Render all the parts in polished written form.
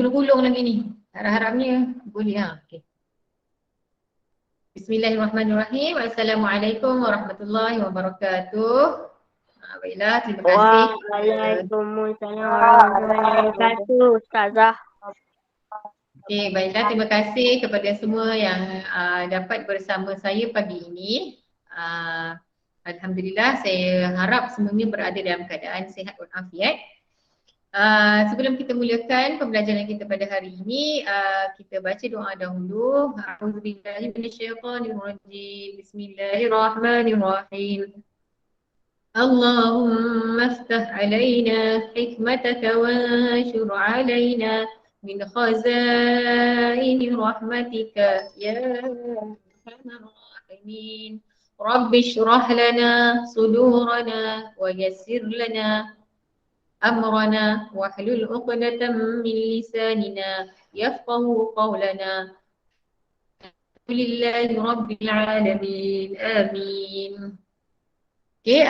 gulung-gulung lagi ni. Harap-harapnya boleh ha. Okay. Bismillahirrahmanirrahim. Assalamualaikum warahmatullahi wabarakatuh. Baiklah, terima kasih. Waalaikumsalam warahmatullahi wabarakatuh, Ustazah. Okey, baiklah, terima kasih kepada semua yang dapat bersama saya pagi ini. Alhamdulillah, saya harap semuanya berada dalam keadaan sihat walafiat. Sebelum kita mulakan pembelajaran kita pada hari ini, kita baca doa dahulu. A'udzubillahi minasyaitonirrajim. Bismillahirrahmanirrahim. Allahumma aftah alaina hikmataka wanshur alaina min khazaini rahmatika ya arhamar rahimin. Rabbi shrah lana sudurana wa yassir lana أمرنا واحلل عقدة من لساننا يفقه قولنا لله رب العالمين آمين. Okey,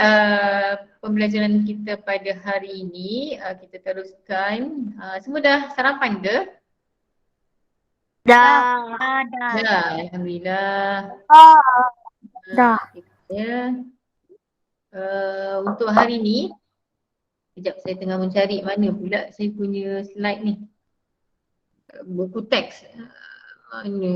pembelajaran kita pada hari ini kita teruskan. Semua dah sarapan ke? Dah. Dah, alhamdulillah. Dah. Ya. Untuk hari ini, sekejap saya tengah mencari mana pula saya punya slide ni. Buku teks. Mana?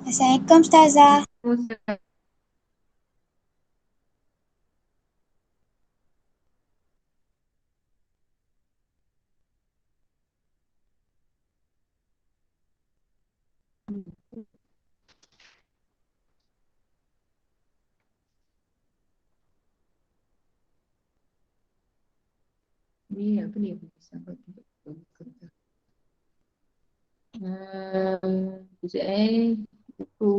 Assalamualaikum Ustazah. Ni apa ni? Sekejap buku.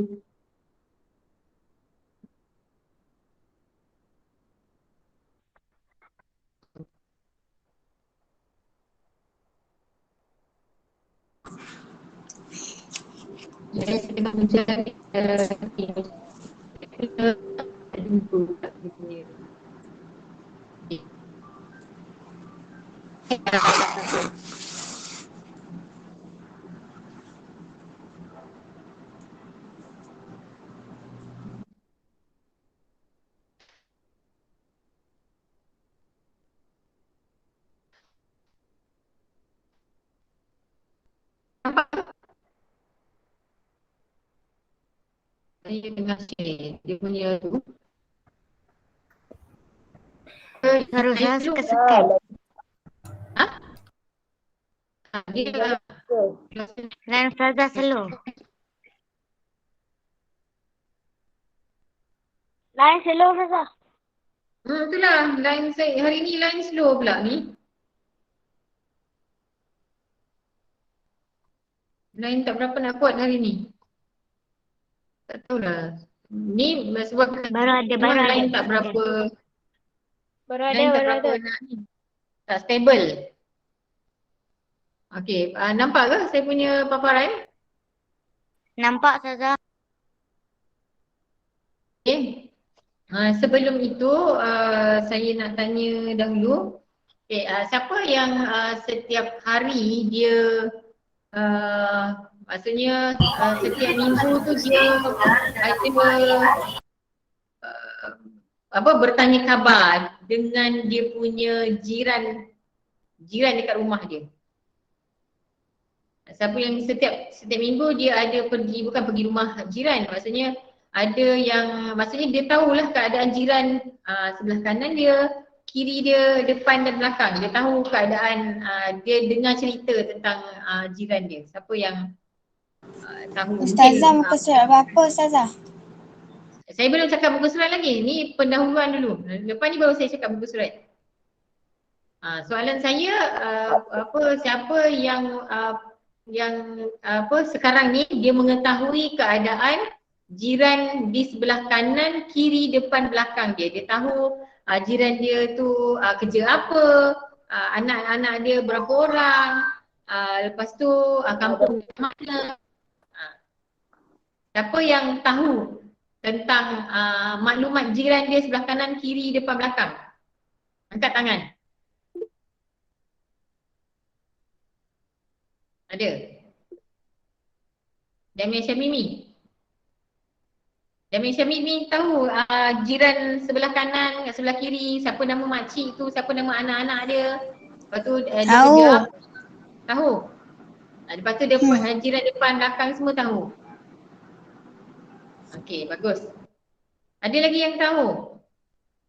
Saya tengah mencari buku tak punya. Saya tengah share dia punya tu. Suara saya sekat-sekat. Dia Dan Ustazah slow. Lain slow, Ustazah. itulah line saya hari ni line slow pula ni. Line tak berapa nak kuat hari ni. Tak tahulah. Ni sebab Baru ada. line tak berapa. Baru Line tak berapa nak ni. Tak stable. Okey, nampak ke saya punya paparan? Nampak, Ustazah. Okey. Sebelum itu saya nak tanya dahulu. Okey, siapa yang setiap hari dia maksudnya setiap minggu tu dia ada bertanya khabar dengan dia punya jiran dekat rumah dia. Siapa yang setiap minggu dia ada pergi, bukan pergi rumah jiran, maksudnya ada yang, maksudnya dia tahulah keadaan jiran sebelah kanan dia, kiri dia, depan dan belakang. Dia tahu keadaan, dia dengar cerita tentang jiran dia. Siapa yang tahu. Ustazah, Mungkin, muka surat berapa Ustazah? saya belum cakap muka surat lagi. Ni pendahuluan dulu. Lepas ni baru saya cakap muka surat. Soalan saya, siapa yang sekarang ni dia mengetahui keadaan jiran di sebelah kanan, kiri, depan, belakang dia. Dia tahu jiran dia tu kerja apa, anak-anak dia berapa orang, lepas tu kampung mana. Siapa yang tahu tentang maklumat jiran dia sebelah kanan, kiri, depan, belakang? Angkat tangan. Ada? Jamil Syamimi. Jamil Syamimi tahu jiran sebelah kanan, sebelah kiri, siapa nama makcik tu, siapa nama anak-anak dia. Lepas tu dia Tahu. kerja apa? Tahu. Lepas tu jiran depan, belakang semua tahu. Okey, bagus. Ada lagi yang tahu?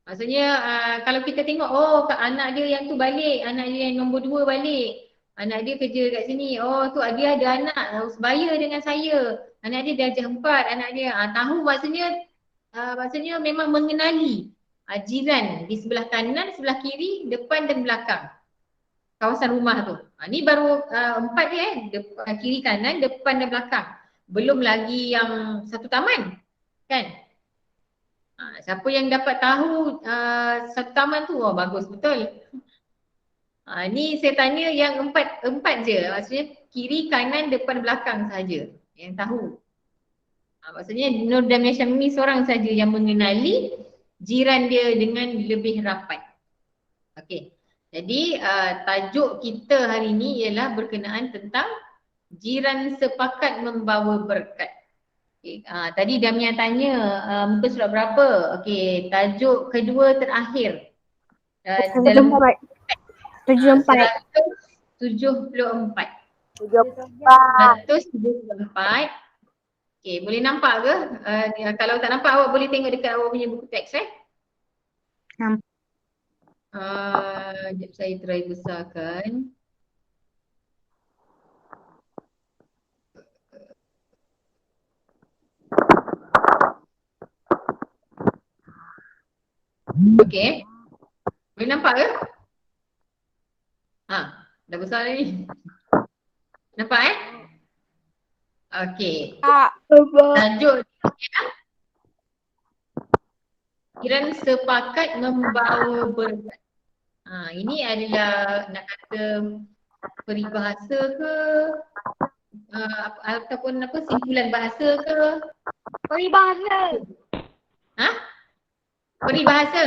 Maksudnya kalau kita tengok, anak dia yang tu balik, anak dia yang nombor 2 balik. Anak dia kerja kat sini, tu dia ada anak sebaya dengan saya. Anak dia darjah 4, anak dia tahu, maksudnya memang mengenali jiran di sebelah kanan, sebelah kiri, depan dan belakang kawasan rumah tu. Ni baru 4 dia kiri kanan, depan dan belakang. Belum lagi yang satu taman. Kan? Siapa yang dapat tahu satu taman tu, bagus betul. Ni saya tanya yang empat je, maksudnya kiri, kanan, depan, belakang saja yang tahu. Maksudnya Nur Damia Syamimi seorang saja yang mengenali jiran dia dengan lebih rapat. Okey. Jadi tajuk kita hari ini ialah berkenaan tentang jiran sepakat membawa berkat. Okay. Tadi Damia tanya muka surat berapa? Okey, tajuk kedua terakhir. Dalam 74. 174. 74. 174. Okey, boleh nampak ke? Kalau tak nampak, awak boleh tengok dekat awak punya buku teks Nampak. Sekejap saya try besarkan. Okey. Boleh nampak ke? Dah besar ni. Nampak Okey. Tajuk dia jiran sepakat membawa berkat. Ini adalah nak kata peribahasa ke? Ataupun simpulan bahasa ke? Peribahasa. Peribahasa.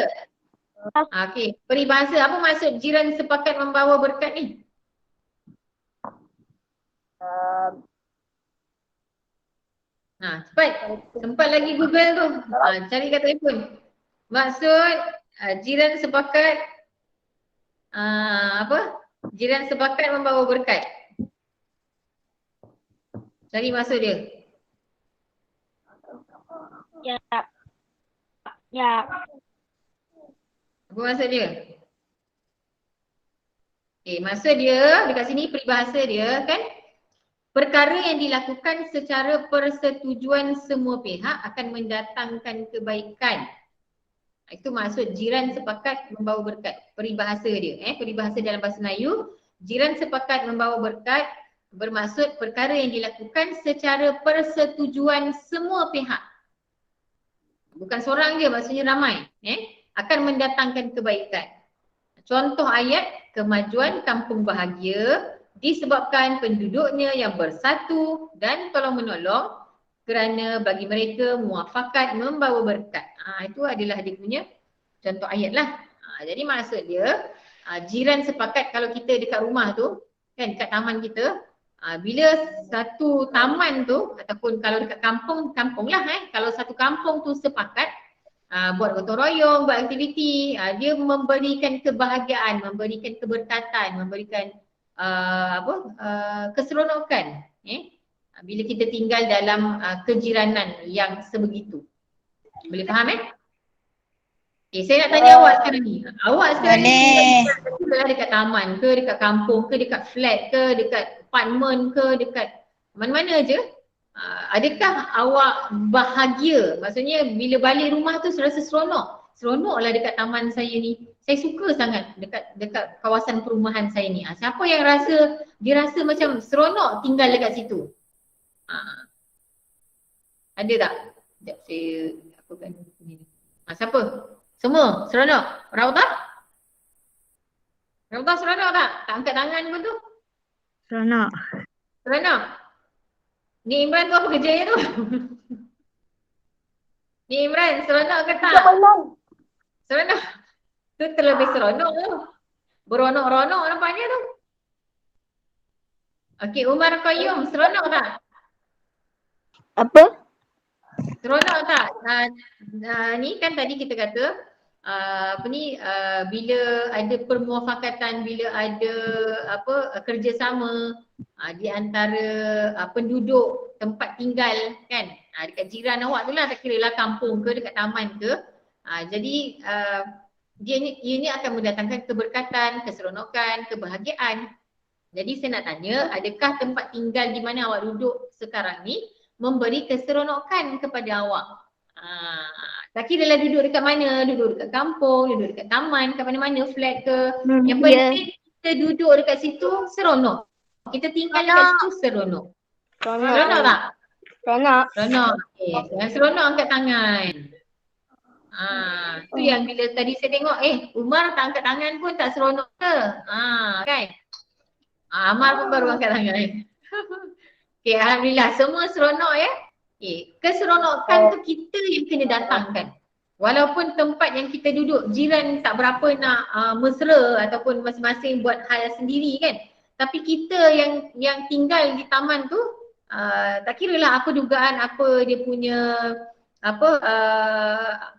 Okey, peribahasa. Apa maksud jiran sepakat membawa berkat ni? Cepat. Sempat lagi Google tu. Cari kat telefon. Maksud jiran sepakat jiran sepakat membawa berkat. Cari maksud dia. Ya. Apa maksud dia? Maksud dia dekat sini peribahasa dia kan, perkara yang dilakukan secara persetujuan semua pihak akan mendatangkan kebaikan. Itu maksud jiran sepakat membawa berkat. Peribahasa dia. Peribahasa dalam bahasa Melayu, jiran sepakat membawa berkat bermaksud perkara yang dilakukan secara persetujuan semua pihak. Bukan seorang je, maksudnya ramai. Akan mendatangkan kebaikan. Contoh ayat, kemajuan kampung bahagia disebabkan penduduknya yang bersatu dan tolong menolong kerana bagi mereka muafakat membawa berkat. Itu adalah dia punya contoh ayat lah. Jadi maksud dia, jiran sepakat kalau kita dekat rumah tu, kan dekat taman kita, bila satu taman tu ataupun kalau dekat kampung lah, kalau satu kampung tu sepakat, buat gotong royong, buat aktiviti. Dia memberikan kebahagiaan, memberikan keberkatan, memberikan keseronokan. Bila kita tinggal dalam kejiranan yang sebegitu. Boleh faham saya nak tanya awak sekarang ni. Awak sekarang ni tinggal dekat taman ke, dekat kampung ke, dekat flat ke, dekat apartment ke, dekat mana-mana je. Adakah awak bahagia? Maksudnya bila balik rumah tu rasa seronok. Seronoklah dekat taman saya ni. Saya suka sangat dekat kawasan perumahan saya ni. Siapa yang dia rasa macam seronok tinggal dekat situ? Ada tak? Sekejap saya apakan ni. Siapa? Semua seronok? Rauta? Rauta seronok tak? Tak angkat tangan pun tu? Seronok. Seronok? Ni Imran tu apa kerjanya tu? Ni Imran seronok ke tak? Seronok? Tu terlebih seronok tu. Beronok-ronok nampaknya tu. Okey, Umar Qayyum seronok tak? Apa? Seronok tak? Ni kan tadi kita kata bila ada permuafakatan, bila ada kerjasama di antara penduduk tempat tinggal kan, dekat jiran awak tu lah, tak kira lah kampung ke, dekat taman ke. Jadi ianya akan mendatangkan keberkatan, keseronokan, kebahagiaan. Jadi saya nak tanya, adakah tempat tinggal di mana awak duduk sekarang ni memberi keseronokan kepada awak? Tak kira lah duduk dekat mana, duduk dekat kampung, duduk dekat taman, kat mana-mana, flat ke. Yang penting kita duduk dekat situ seronok. Kita tinggal dekat situ seronok. Seronok tak? Seronok. Seronok. Yang seronok angkat tangan. Tu yang bila tadi saya tengok, Umar tak angkat tangan pun tak seronok ke? Kan? Amar pun baru angkat tangan. Okay, alhamdulillah semua seronok ya. Keseronokan tu kita yang kena datangkan. Walaupun tempat yang kita duduk jiran tak berapa nak mesra ataupun masing-masing buat hal sendiri kan. Tapi kita yang tinggal di taman tu tak kiralah apa dugaan, apa dia punya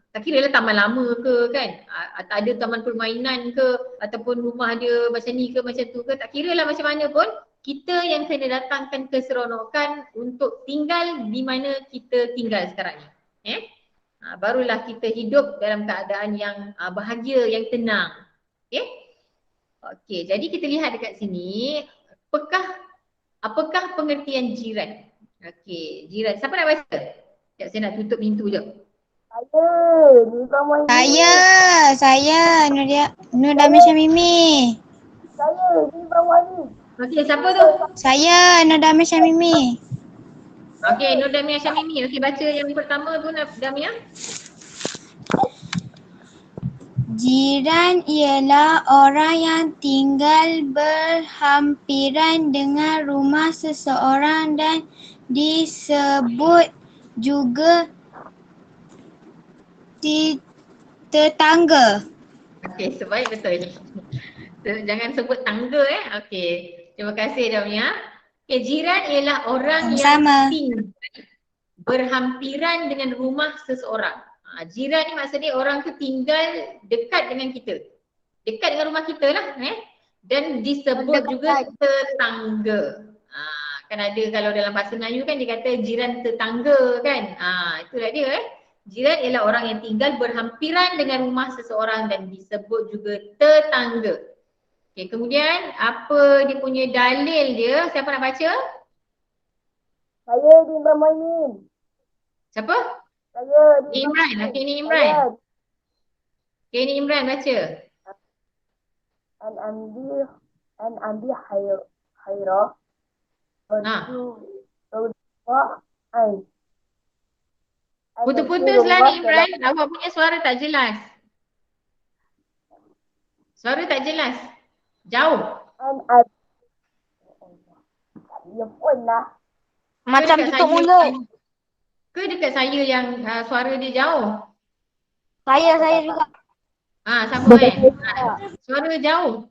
tak kiralah taman lama ke kan, tak ada taman permainan ke, ataupun rumah dia macam ni ke macam tu ke, tak kiralah macam mana pun, kita yang kena datangkan keseronokan untuk tinggal di mana kita tinggal sekarang ni. Barulah kita hidup dalam keadaan yang bahagia, yang tenang. Okey, jadi kita lihat dekat sini, apakah pengertian jiran? Okey, jiran. Siapa nak baca? Sekejap saya nak tutup pintu je. Saya Nur Damisha Mimi. Okey, siapa tu? Saya Nur Damisha Mimi. Okey, Nur Damisha Mimi. Okey, baca yang pertama tu Damia. Jiran ialah orang yang tinggal berhampiran dengan rumah seseorang dan disebut juga tetangga. Okey, sebaik betul. Jangan sebut tangga Okey. Terima kasih Damia. Okey, jiran ialah orang yang tinggal berhampiran dengan rumah seseorang. Jiran ni maksudnya orang tu tinggal dekat dengan kita. Dekat dengan rumah kita lah dan disebut juga tetangga. Kan ada kalau dalam bahasa Melayu kan dia kata jiran tetangga kan. Itulah dia Jiran ialah orang yang tinggal berhampiran dengan rumah seseorang dan disebut juga tetangga. Okey, kemudian apa dia punya dalil dia? Siapa nak baca? Saya di Imran. Siapa? Saya di Imran. Okey, ni Imran. Okey, ni Imran baca. An ambi khairah. Putus-putus lah ni Imran. Awak punya suara tak jelas. Suara tak jelas. Jauh. Macam tutup mulut. Ke dekat saya yang suara dia jauh? Saya juga. Sama suara jauh.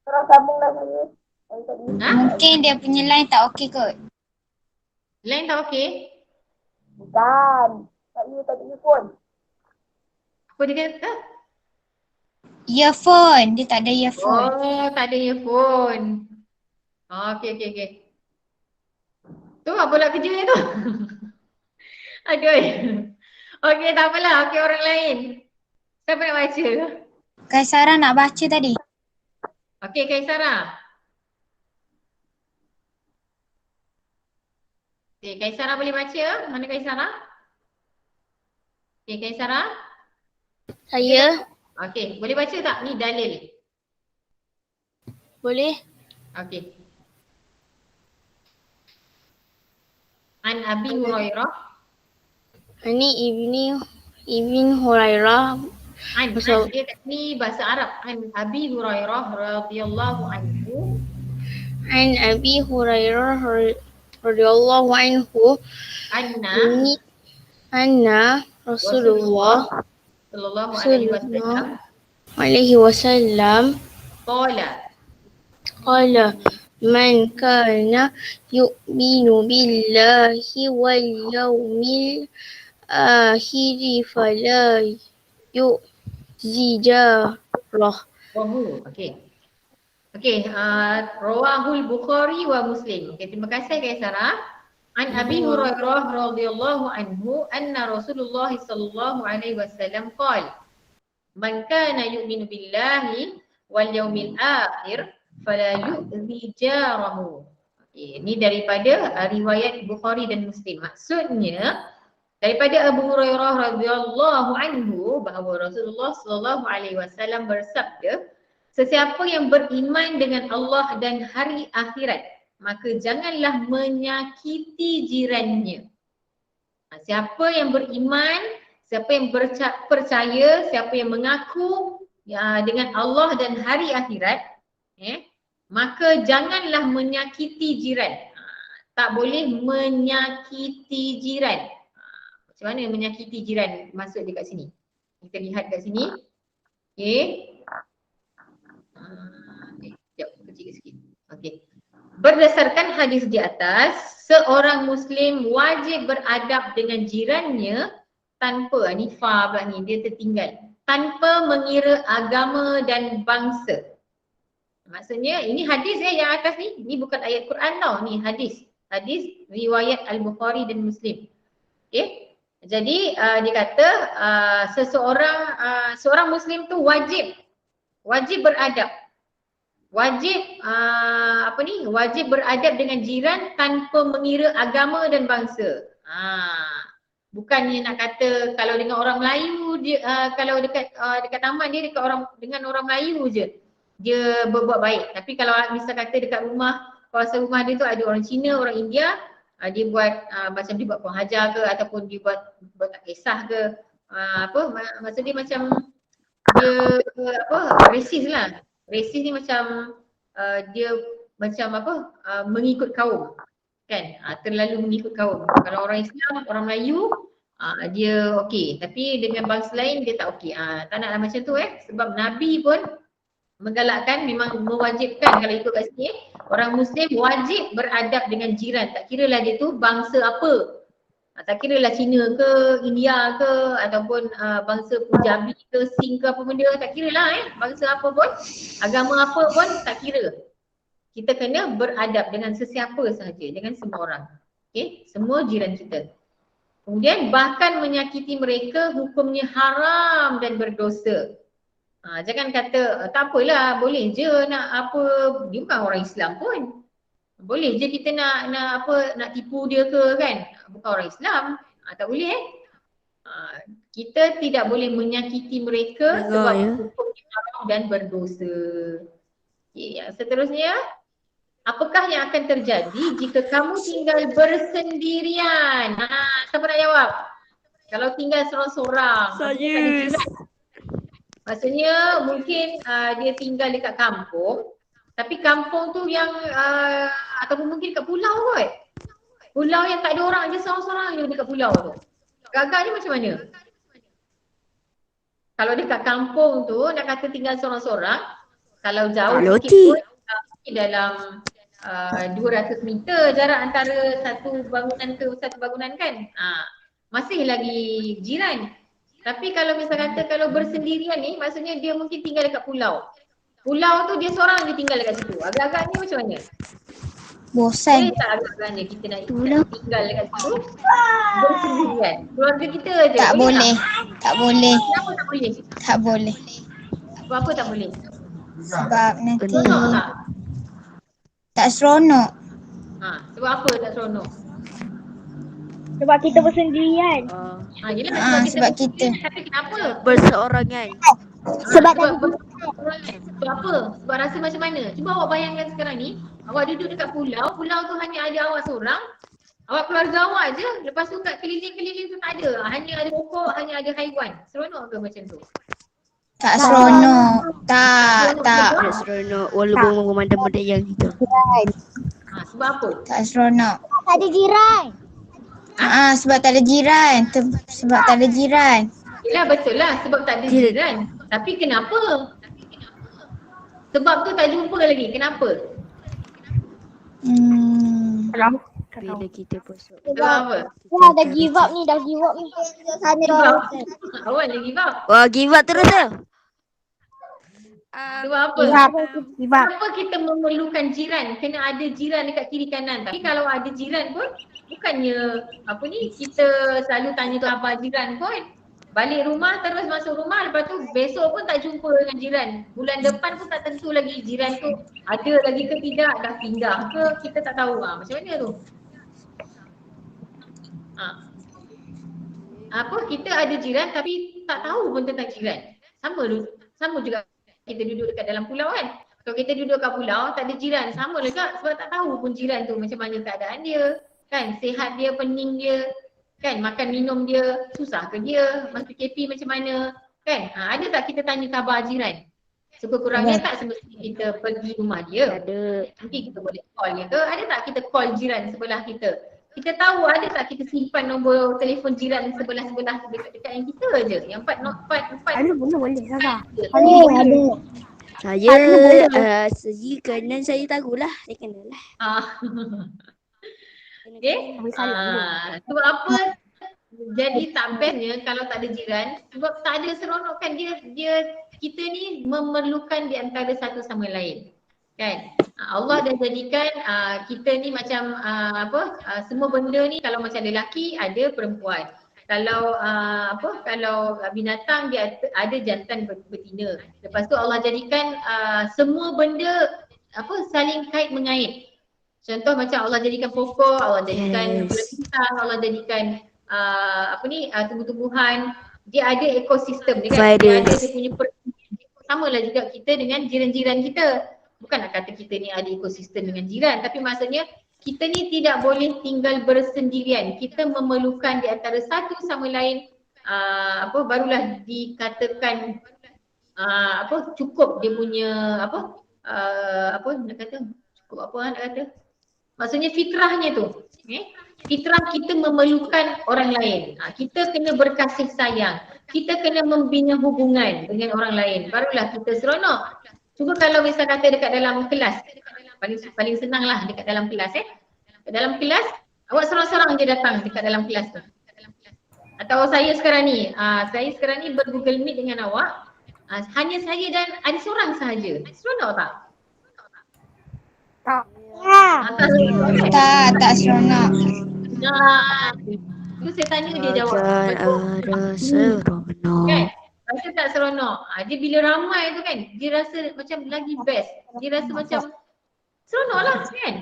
Terus sambunglah saya. Mungkin dia punya line tak okey kot. Line tak okey? Bukan. Saya tak telefon. Apa dia kata? Earphone. Dia tak ada earphone. Oh, tak ada earphone. Okey. Tu apa pula kerja dia tu? Aduh. Okey, tak apalah. Okey, orang lain. Siapa nak baca? Kaisara nak baca tadi. Okey, Kaisara. Okey, Kaisara boleh baca? Mana Kaisara? Okey, Kaisara. Saya Okey, boleh baca tak? Ni dalil. boleh. Okey. An Abi Hurairah. Ini Ibn Hurairah. Dia ni bahasa Arab. An Abi Hurairah radhiyallahu anhu. An Abi Hurairah radhiyallahu anhu. Anna Rasulullah sallallahu alaihi wasallam qala man kana yu'minu billahi wal yawmil akhir fala yu'zi jarah. Okey. Rawahul Bukhari wa Muslim. Okey, terima kasih Kaisara. An Abi Hurairah radhiyallahu anhu anna Rasulullah sallallahu alaihi wasallam qala man kana yu'minu billahi wal yawmil akhir fala yu'zi jarahu. Ini daripada riwayat Bukhari dan Muslim. Maksudnya daripada Abu Hurairah radhiyallahu anhu bahawa Rasulullah sallallahu alaihi wasallam bersabda, sesiapa yang beriman dengan Allah dan hari akhirat, maka janganlah menyakiti jirannya. Siapa yang beriman, siapa yang percaya, siapa yang mengaku dengan Allah dan hari akhirat, maka janganlah menyakiti jiran. Tak boleh menyakiti jiran. Macam mana menyakiti jiran masuk dekat sini? Kita lihat kat sini. Sekejap, kecil sikit. Okey. Berdasarkan hadis di atas, seorang Muslim wajib beradab dengan jirannya tanpa, ni fa pula ni, dia tertinggal, tanpa mengira agama dan bangsa. Maksudnya ini hadis yang atas ni, ini bukan ayat Quran tau, ni hadis. Hadis riwayat Al-Bukhari dan Muslim. Okey. Jadi dia kata seorang Muslim tu wajib beradab. Wajib wajib beradab dengan jiran tanpa mengira agama dan bangsa. Bukannya nak kata kalau dengan orang Melayu dia kalau dekat taman dia dengan orang Melayu je dia berbuat baik. Tapi kalau misal kata dekat kawasan rumah dia tu ada orang Cina, orang India, dia buat macam dia buat kurang ajar ke ataupun dia buat tak kisah ke, maksud dia macam dia resis lah. Resis ni macam dia macam mengikut kaum kan, terlalu mengikut kaum. Kalau orang Islam, orang Melayu dia okey, tapi dengan bangsa lain dia tak okey. Tak naklah macam tu sebab Nabi pun menggalakkan, memang mewajibkan kalau ikut kat sini orang Muslim wajib beradab dengan jiran, tak kira lah dia tu bangsa apa. Tak kira lah Cina ke, India ke, ataupun bangsa Punjabi ke, Sing ke apa benda, tak kira lah bangsa apa pun, agama apa pun tak kira. Kita kena beradab dengan sesiapa sahaja, dengan semua orang. Okay, semua jiran kita. Kemudian bahkan menyakiti mereka hukumnya haram dan berdosa. Jangan kata tak apalah, boleh je nak apa, dia bukan orang Islam pun. Boleh je kita nak tipu dia ke kan, bukan orang Islam. Tak boleh kita tidak boleh menyakiti mereka sebab hukumnya haram dan berdosa. Okay, seterusnya, apakah yang akan terjadi jika kamu tinggal bersendirian? Siapa nak jawab? Kalau tinggal seorang-seorang. Saya. Maksudnya mungkin dia tinggal dekat kampung, tapi kampung tu yang ataupun mungkin dekat pulau kot. Pulau yang tak ada orang, je seorang-seorang je dekat pulau tu. Agaknya macam mana? Kalau dekat kampung tu nak kata tinggal seorang-seorang, kalau jauh sikit pun dalam 200 meter jarak antara satu bangunan ke satu bangunan kan. Masih lagi jiran. Tapi kalau misal kata kalau bersendirian ni, maksudnya dia mungkin tinggal dekat pulau. Pulau tu dia seorang je tinggal dekat situ. Agak-agaknya macam mana? Bosan. Boleh tak agak-agaknya kita nak tinggal dekat situ bersendirian? Keluarga kita je. Tak boleh. Tak boleh. Kenapa tak boleh? Tak boleh. Sebab apa tak boleh? Sebab nanti Seronok tak? tak seronok. Sebab apa tak seronok? Sebab kita bersendirian. Yelah Sebab kita. Tapi kenapa? Berseorangan. Sebab Sebab apa? Sebab rasa macam mana? Cuba awak bayangkan sekarang ni, awak duduk dekat pulau, pulau tu hanya ada awak seorang, awak keluarga awak je, lepas tu kat keliling-keliling tu tak ada, hanya ada pokok, hanya ada haiwan. Seronok ke macam tu? Tak seronok. Tak. Tak seronok walaupun memandang benda yang gitu. Sebab apa? Tak seronok. tak ada jiran. Sebab tak ada jiran. Sebab tak ada jiran. Yelah betul lah sebab tak ada jiran. Tapi kenapa? Sebab tu tak jumpa lagi. Kenapa? Bila kita besok. Sebab apa? Dah give up ni. Sana Awak dah give up. Wah, give up terus tu. Sebab apa? Give up. Kenapa kita memerlukan jiran? Kena ada jiran dekat kiri kanan. Tapi kalau ada jiran pun bukannya apa ni kita selalu tanya tu apa jiran pun. Balik rumah terus masuk rumah, lepas tu besok pun tak jumpa dengan jiran. Bulan depan pun tak tentu lagi jiran tu ada lagi ke tidak, dah pindah ke, kita tak tahu. Macam mana tu? Apa kita ada jiran tapi tak tahu pun tentang jiran. Sama juga kita duduk dekat dalam pulau kan. Kalau kita duduk kat pulau tak ada jiran, sama juga sebab tak tahu pun jiran tu macam mana keadaan dia. Kan sihat dia, pening dia, kan makan minum dia, susah ke dia, masa PKP macam mana, kan? Ada tak kita tanya khabar jiran? Sekurang-kurangnya tak semestinya kita pergi rumah dia. Ada. Nanti kita boleh call dia ke? Ada tak kita call jiran sebelah kita? Kita tahu ada tak kita simpan nombor telefon jiran sebelah-sebelah dekat yang kita je. Yang 4. Boleh Saza. Ada. Saya segi kanan saya tahulah. Saya kenal lah. Okay. Sebab apa jadi tak bestnya kalau tak ada jiran? Sebab tak ada seronok kan, kita ni memerlukan di antara satu sama lain. Kan? Allah dah jadikan kita ni macam semua benda ni kalau macam lelaki ada perempuan. Kalau kalau binatang dia ada jantan betina. Lepas tu Allah jadikan semua benda saling kait mengait. Contoh macam Allah jadikan pokok, Allah jadikan bintang, Allah jadikan tumbuh-tumbuhan. Dia ada ekosistem dia kan. Dia ada dia punya samalah juga kita dengan jiran-jiran kita. Bukan nak kata kita ni ada ekosistem dengan jiran, tapi maksudnya kita ni tidak boleh tinggal bersendirian. Kita memerlukan di antara satu sama lain barulah dikatakan cukup dia punya maksudnya fitrahnya tu. Fitrah kita memerlukan orang lain. Kita kena berkasih sayang. Kita kena membina hubungan dengan orang lain. Barulah kita seronok. Cuba kalau misal kata dekat dalam kelas. Paling senang lah dekat dalam kelas Dekat dalam kelas, awak seorang-seorang je datang dekat dalam kelas tu. Atau saya sekarang ni ber-Google Meet dengan awak. Hanya saya dan ada seorang sahaja. Seronok tak? Tak. Tak seronok. Itu saya tanya dia jawab. Ada seronok. Kan? Rasa tak seronok. Dia bila ramai tu kan, dia rasa macam lagi best. Dia rasa macam seronok lah kan.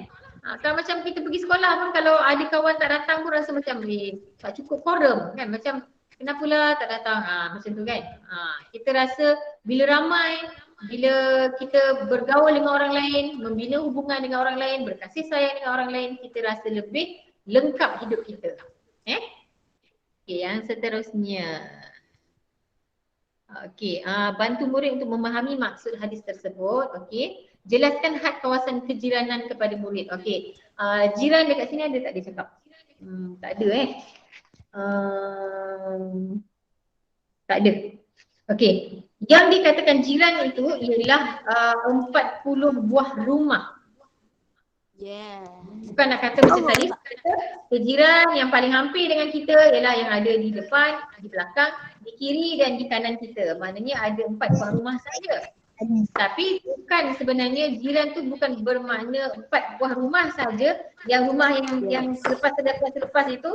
Kalau macam kita pergi sekolah pun kalau ada kawan tak datang pun rasa macam tak cukup quorum kan. Macam kenapa lah tak datang. Macam tu kan. Kita rasa bila ramai, bila kita bergaul dengan orang lain, membina hubungan dengan orang lain, berkasih sayang dengan orang lain, kita rasa lebih lengkap hidup kita. Okay, yang seterusnya. Okay, bantu murid untuk memahami maksud hadis tersebut. Okay, jelaskan had kawasan kejiranan kepada murid. Okay, jiran dekat sini ada tak dia cakap? Tak ada tak ada. Okay, yang dikatakan jiran itu ialah 40 buah rumah Yeah. Bukan nak kata macam tadi, jiran yang paling hampir dengan kita ialah yang ada di depan, di belakang, di kiri dan di kanan kita. Maknanya ada 4 buah rumah saja. Tapi bukan sebenarnya jiran tu bukan bermakna 4 buah rumah saja. Yang rumah yang selepas itu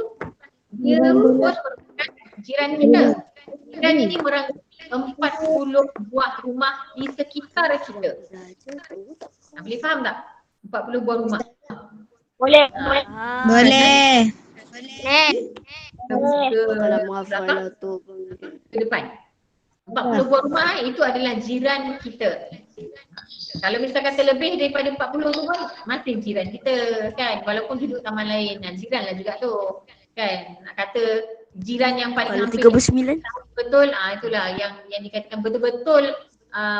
dia pun merupakan jiran kita. Jiran ini merangkumi 40 buah rumah di sekitar kita. Boleh faham tak? 40 buah rumah. Boleh. Boleh. Kalau menghafal tu Ke depan. 40 buah rumah itu adalah jiran kita. Kalau misal kata lebih daripada 40 tu pun masih jiran kita kan. Walaupun duduk taman lain, jiran lah juga tu. Kan. Nak kata jiran yang paling kalau hampir 39 betul, itulah yang dikatakan betul-betul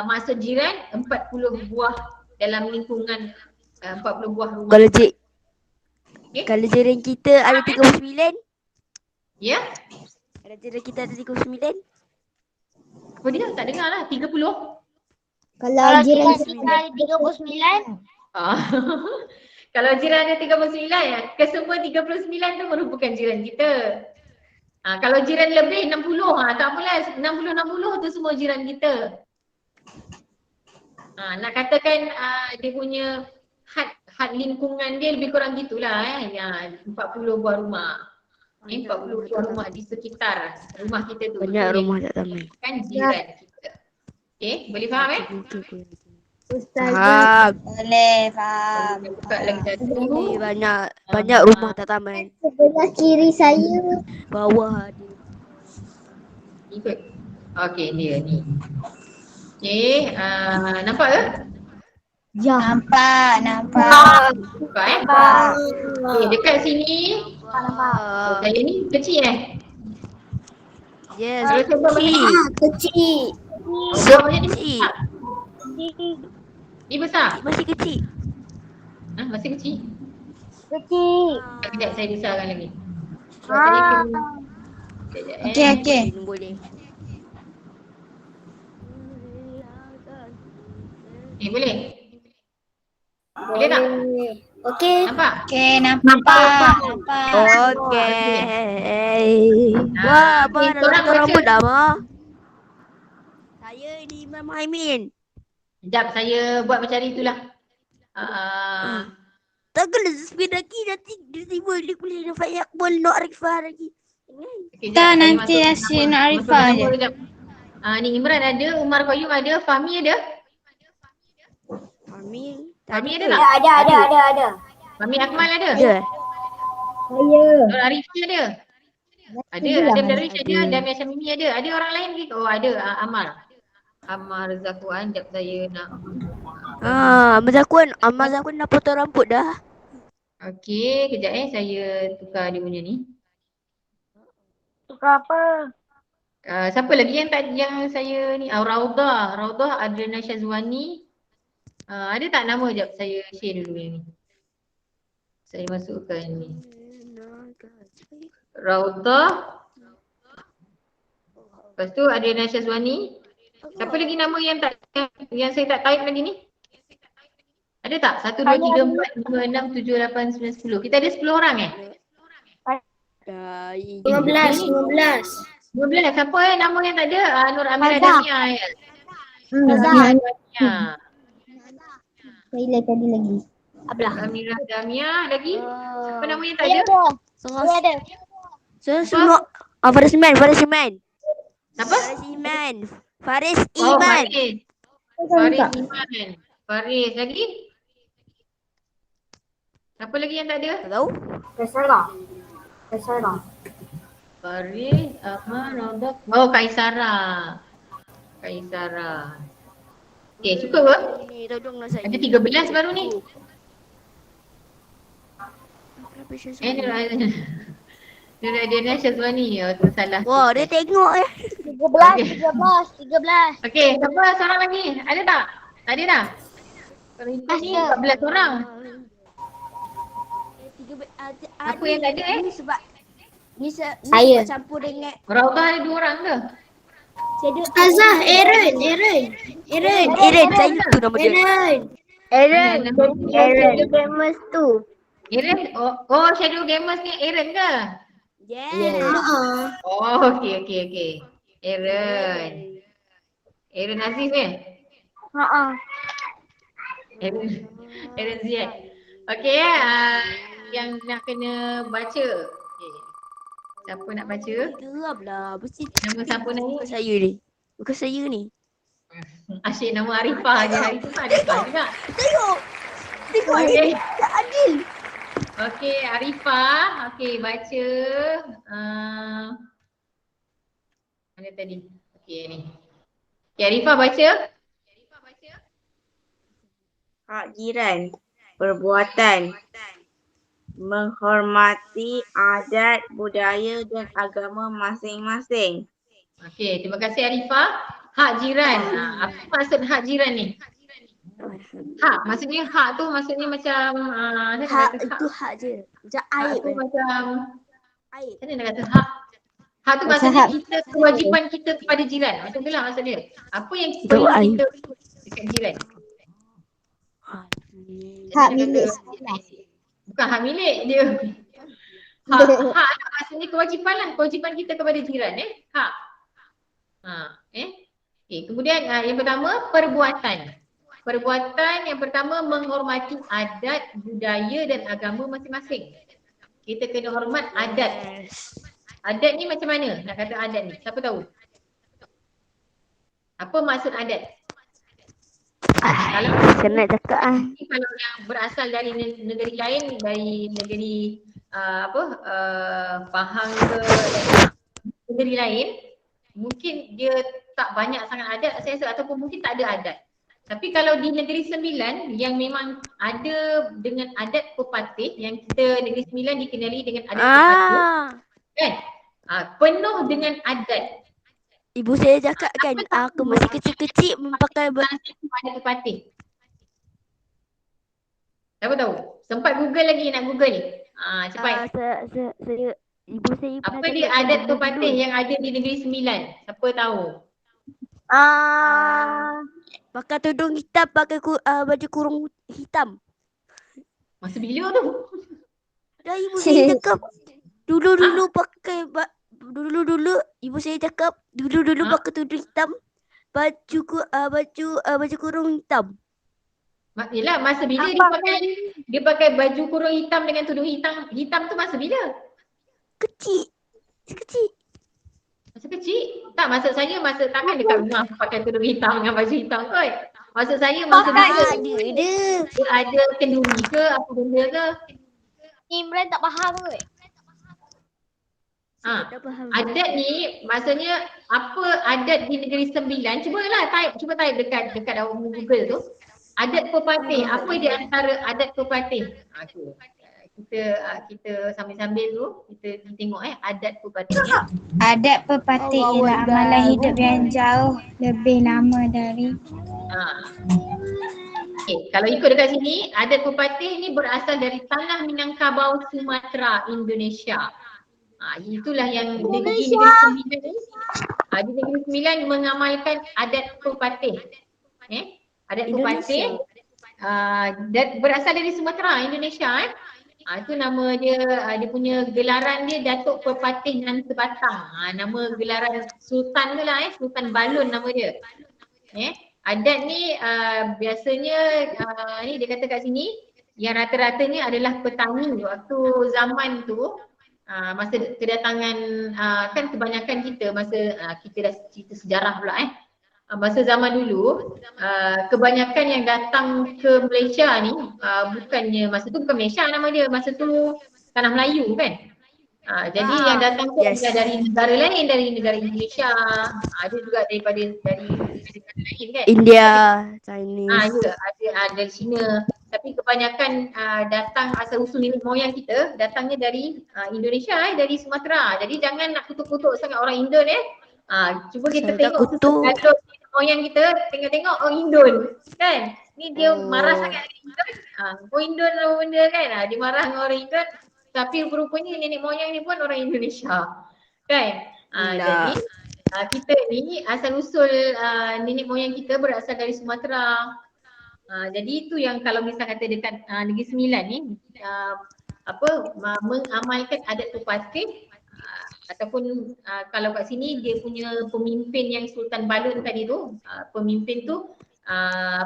maksud jiran 40 buah dalam lingkungan 40 buah rumah. kalau Okay. kalau jiran kita ada 39, Ya? kalau jiran kita ada 39, Apa dia? Tak dengar lah. 30. Kalau jiran kita ada 39. Ah. Kalau jiran ada 39, kesemua 39 tu merupakan jiran kita. Kalau jiran lebih 60, tak apalah. 60-60 tu semua jiran kita. Nak katakan dia punya had lingkungan dia lebih kurang gitulah 40 buah rumah. 40 buah rumah di sekitar rumah kita tu. banyak rumah tak taman. Kan jiran kita. Okay, boleh faham Faham. Boleh, faham. Buka lagi satu. Banyak rumah tak taman. Sebelah kiri saya. Bawah ada. Ikut. Okay, dia ni. Okay, nampak ke? Ya. Nampak. Nampak Okay, dekat sini. Wow. Saya ni kecil Yes, Kalau saya buat macam ni. Kecil. Buat macam ni kecil. Ni besar. Masih kecil. Masih kecil. Kecil. Sekejap saya besarkan lagi. Sekejap, Okey. Boleh. Boleh? Boleh tak? Okey. Nampak? Okey, nampak. Okey. Wah, apa okey, ada korang satu rambut baca. dah, Ma? Saya ni Imam Muhaimin. Sekejap saya buat macam itulah. Tak kena sepeda lagi nanti tiba-tiba dia boleh dapat Yakbal Nur Arifah lagi. Okay, Tak, saya nanti masuk Yasir nama- Nur masuk Arifah nama je. kejap. Ni Imran ada, Umar Qayyum ada, Fahmi ada. Amin. Fahmi ada ke? tak? Ada. Fahmi Akmal ada. Ada. Saya. Nur Arifah ada. Ada, Adam Darwish ada, Ada. Damia Syamimi ada. Ada orang lain lagi? Oh ada, Ammar Zakuan. Sekejap saya nak. Amal Zakun dah potong rambut dah. Okey, kejap saya tukar dia punya ni. Tukar apa? Siapa lagi yang saya ni? Raudah Adriana Syazwani. Ada tak nama? Sekejap saya share dulu yang ni. Saya masukkan ni. Raudah. Lepas tu Adriana Syazwani. Siapa lagi nama yang saya tak type lagi ni? Ada tak? 1, 2, 3, 4, 5, 6, 7, 8, 9, 10. Kita ada 10 orang 15. 12. Siapa nama yang tak ada? Nur Amira Azhar. Damia ya. Azhar. Damia. Saya tadi lagi. Nur Amira Damia lagi. Siapa nama yang tak Saya ada? ada. Semua. Faris Iman. Siapa? Faris Oh, Iman. Faris Iman. Faris lagi? Siapa lagi yang tak ada? Tak tahu. Kaisara. Faris, Ahmad, Raudah. Oh, Kaisara. Okay, cukup ke? Ini tolonglah saya. Ada 13 baru ni. Nur Adriana Syazwani. Salah. Wah, dia tengok 13. Okey, siapa seorang lagi? Ada tak? Tak ada dah? Kalau ni 14 orang. Apa yang tak ada Ni sebab Saya. campur dengan Raudah ada 2 orang ke? Azhar, Aaron. Eren, saya tu nama dia. Aaron. Aaron. Shadow Gamers tu. Aaron? Oh, Shadow Gamers ni Aaron ke? Yes. Oh, okey. Aaron. Aaron Aziz ni? Ha. Aaron Ziad. Okey yang nak kena baca. Okay. Siapa nak baca? Geram lah. Mesti Nama siapa ni? bukan saya ni. Bukan saya ni. Asyik nama Arifah je. Arifah juga. Tengok. Tengok Okey. ni. Tak adil. Okey, Arifah. Okey, baca. Mana tadi? Okey, ni. Okey, Arifah baca. Hak jiran. Perbuatan. Menghormati adat, budaya dan agama masing-masing. Okey, terima kasih Arifah. Hak jiran. Apa maksud hak jiran ni? Hak, maksudnya hak tu maksudnya macam saya nak Hak kata itu hak je. Macam hak aib. tu macam Aib. saya nak kata hak. Hak tu Macam maksudnya hak. kita kewajipan kita kepada jiran. Macam tu lah maksud dia. Apa yang Itu perlu aib. kita dekat jiran. Hak Saya nak milik kata- sebelah. Bukan hak milik dia. Hak maksudnya kewajipan lah. Kewajipan kita kepada jiran hak. Okay. Kemudian yang pertama perbuatan. Perbuatan yang pertama menghormati adat, budaya dan agama masing-masing. Kita kena hormat adat. Adat ni macam mana? Nak kata adat ni. Siapa tahu? Apa maksud adat? Kalau Saya nak cakap kalau yang berasal dari negeri lain, dari negeri Pahang ke negeri lain, mungkin dia tak banyak sangat adat saya rasa, ataupun mungkin tak ada adat. Tapi kalau di Negeri Sembilan yang memang ada dengan adat pepatih, yang kita Negeri Sembilan dikenali dengan adat pepatih kan, penuh dengan adat. Ibu saya cakap kan, aku masih kecil-kecil memakai Adat pepatih. Siapa tahu? Sempat Google lagi, nak Google ni. Cepat. saya ibu saya Apa pernah dia cakap adat dulu. pepatih yang ada di Negeri Sembilan? Siapa tahu? Pakai tudung hitam, pakai baju kurung hitam. Masa bila tu? Dah ibu saya cakap dulu-dulu pakai dulu-dulu ibu saya cakap dulu-dulu pakai tudung hitam, baju kurung hitam. Yelah, masa bila dia pakai baju kurung hitam dengan tudung hitam tu masa bila? Kecil. Masa kecil? Tak, maksud saya masa tangan dekat rumah pakai tudung hitam dengan baju hitam kot. Maksud saya masa bila dia ada kenduri ke apa benda ke? Imran tak faham kot. Tak faham. Adat ni maksudnya apa adat di Negeri Sembilan? Cuba type dekat dalam Google tu. Adat pepatih, apa di antara adat pepatih? Kita sambil-sambil tu kita tengok adat pepatih Adat pepatih ialah amalan hidup yang jauh lebih lama dari Kalau ikut dekat sini, adat pepatih ni berasal dari tanah Minangkabau, Sumatera, Indonesia. Itulah yang di Negeri Sembilan ni. Di Negeri Sembilan mengamalkan adat pepatih. Adat pepatih berasal dari Sumatera, Indonesia. Itu nama dia, dia punya gelaran dia Datuk Pepatih Nan Sebatang. Nama gelaran Sultan tu lah Sultan Balun nama dia. Adat ni biasanya ni dia kata kat sini yang rata-ratanya adalah petani waktu zaman tu. Masa kedatangan kan kebanyakan kita masa kita dah cerita sejarah pula masa zaman dulu kebanyakan yang datang ke Malaysia ni bukannya masa tu bukan Malaysia nama dia, masa tu Tanah Melayu kan. Jadi yang datang tu adalah dari negara lain, dari negara Indonesia, ada juga dari negara lain kan. India, Chinese. Ada dari China. Tapi kebanyakan datang asal usul nenek moyang kita datangnya dari Indonesia dari Sumatera. Jadi jangan nak kutuk-kutuk sangat orang Indon cuba kita tengok susun gaduh nenek moyang kita, tengok orang Indon kan. Ni dia marah sangat dengan Indon. Orang Indon apa benda kan. Dia marah dengan orang Indon. Tapi rupanya nenek moyang ni pun orang Indonesia kan. Jadi kita ni asal usul nenek moyang kita berasal dari Sumatera. Jadi itu yang kalau misal kata dekat Negeri Sembilan ni mengamalkan adat pepatih ataupun kalau kat sini dia punya pemimpin yang Sultan Balun tadi tu, pemimpin tu dia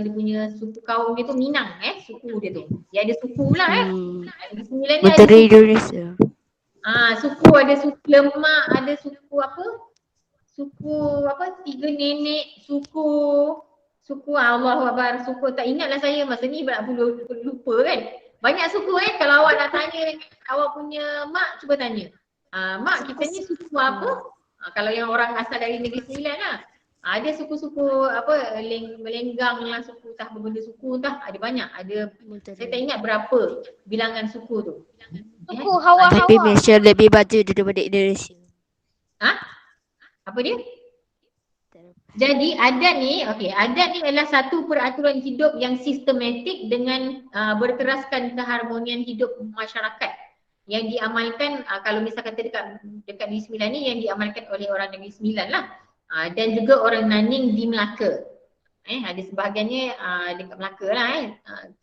punya suku kaum dia tu Minang suku dia tu. Dia ada suku pula Negeri Sembilan ni ada Menteri suku. Indonesia. Suku ada suku Lemak, ada suku tiga nenek, suku Allahuakbar, suku tak ingatlah saya masa ni lupa kan. Banyak suku kalau awak nak tanya awak punya mak, cuba tanya. Mak kita ni suku apa? Kalau yang orang asal dari Negeri Sembilan lah. Ada suku-suku Melenggang lah, suku entah berbenda suku entah, ada banyak. Saya tak ingat berapa bilangan suku tu. Suku Hawa-Hawa. Tapi Malaysia lebih baju daripada Indonesia. Apa dia? Jadi adat ni adalah satu peraturan hidup yang sistematik dengan berteraskan keharmonian hidup masyarakat yang diamalkan kalau misal kata dekat Negeri Sembilan ni yang diamalkan oleh orang Negeri Sembilan lah. Dan juga orang Naning di Melaka. Ada sebahagiannya dekat Melaka lah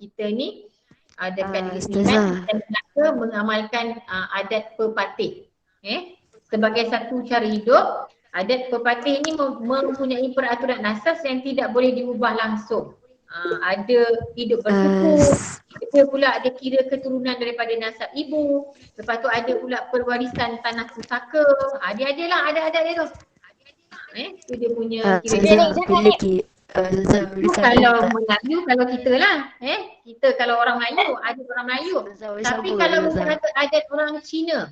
kita ni dekat Negeri Sembilan dan Melaka mengamalkan adat pepatih. Sebagai satu cara hidup, adat pepatih ini mempunyai peraturan asas yang tidak boleh diubah langsung. Ada hidup bersuku, ada pula ada kira keturunan daripada nasab ibu, lepas tu ada pula perwarisan tanah pusaka. Ada adat dia tu. Itu dia punya kira-kira. Kalau Melayu, kalau kita lah kita kalau orang Melayu, adat orang Melayu. Tapi kalau misalnya adat orang Cina,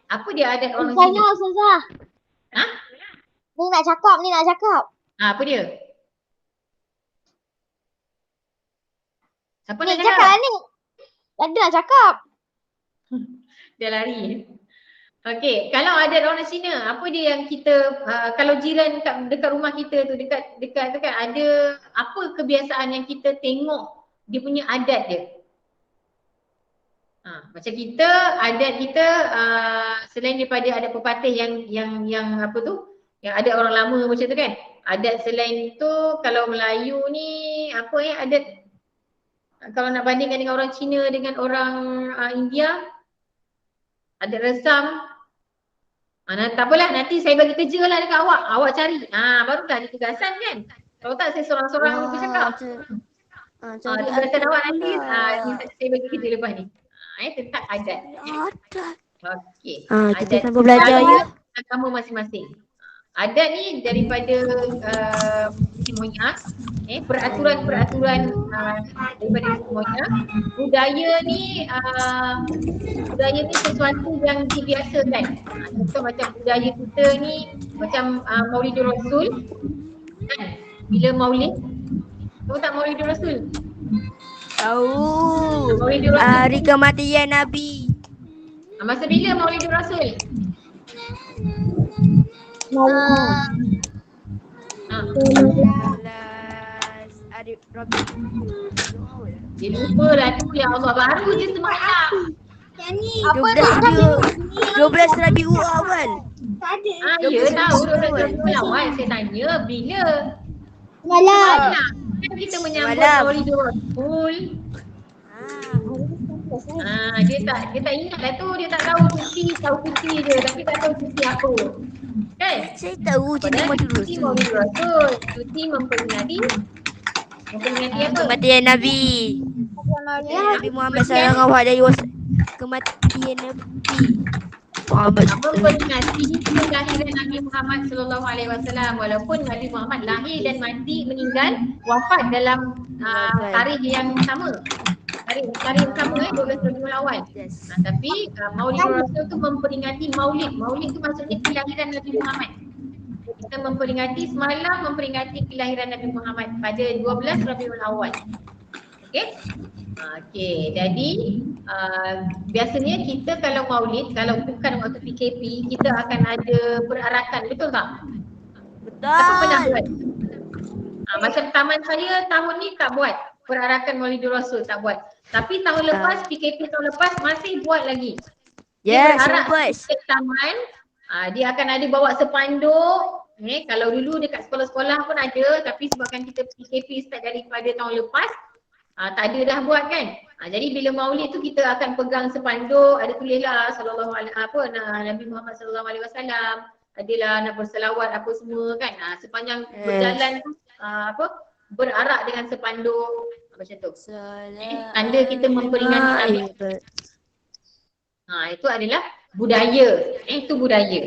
apa dia adat orang Cina? Ustazah. Ni nak cakap. Apa dia? Siapa Ni nak cakap lah ni. Ada nak cakap. Dia lari. Okey, kalau adat orang Cina, apa dia yang kita kalau jiran dekat rumah kita tu dekat ada apa kebiasaan yang kita tengok dia punya adat dia? Macam kita, adat kita selain daripada adat pepatih yang apa tu? Yang ada orang lama macam tu kan. Adat selain itu kalau Melayu ni apa adat kalau nak bandingkan dengan orang Cina dengan orang India, adat resam. Tak apalah, nanti saya bagi kerja lah dekat awak. Awak cari. Barulah ada tugasan kan. Kalau tak saya sorang-sorang bercakap. Tugasan awak nanti saya bagi kerja lepas ni. Tentang adat. Okey. Kita Adat sambil belajar ya. agama masing-masing. Adat ni daripada semuanya. Peraturan-peraturan daripada semuanya. Budaya ni sesuatu yang dibiasakan. Contoh macam budaya kita ni macam Maulidur Rasul kan? Bila Maulid, tahu tak Maulidur Rasul? Tahu. Maulidur Rasul. Hari kematian Nabi. Masa bila Maulidur Rasul? Dia lupa lah tu, ya Allah, baru je semalam. 12 Rabiul Awal. Ya tahu 12 Rabiul Awal. Saya tanya bila? Malam. Kan kita menyambut Maulidur Rasul. Dia tak ingat lah tu, dia tak tahu cuti je tapi tak tahu cuti apa. Kan? Saya tahu cuti Maulidur Rasul. Cuti memperingati apa? Kematian Nabi. Nabi Muhammad sallallahu alaihi wasallam. Kematian Nabi Muhammad. Memperingati kelahiran Nabi Muhammad sallallahu alaihi wasallam, walaupun Nabi Muhammad lahir dan mati meninggal wafat dalam tarikh yang sama. Tarikh yang sama 12 Rabiul Awal. Tapi Maulidur Rasul tu memperingati Maulid. Maulid tu maksudnya kelahiran Nabi Muhammad. Kita memperingati semalam kelahiran Nabi Muhammad pada 12 Rabiul Awal. Okey, jadi biasanya kita kalau Maulid, kalau bukan waktu PKP, kita akan ada perarakan, betul tak? Betul. Apa pernah buat? Macam taman saya tahun ni tak buat perarakan Maulidur Rasul, tak buat. Tapi tahun lepas, PKP tahun lepas masih buat lagi. Yes, Dia berharap setiap taman, dia akan ada bawa sepanduk Kalau dulu dekat sekolah-sekolah pun ada, tapi sebabkan kita PKP start daripada tahun lepas, tak ada dah buat kan. Jadi bila maulid tu kita akan pegang sepanduk, ada tulislah Nabi Muhammad sallallahu alaihi wasallam, adalah nak berselawat apa semua kan. Sepanjang berjalan tu berarak dengan sepanduk macam tu. Tanda kita memperingati Nabi. Itu adalah budaya. Itu budaya.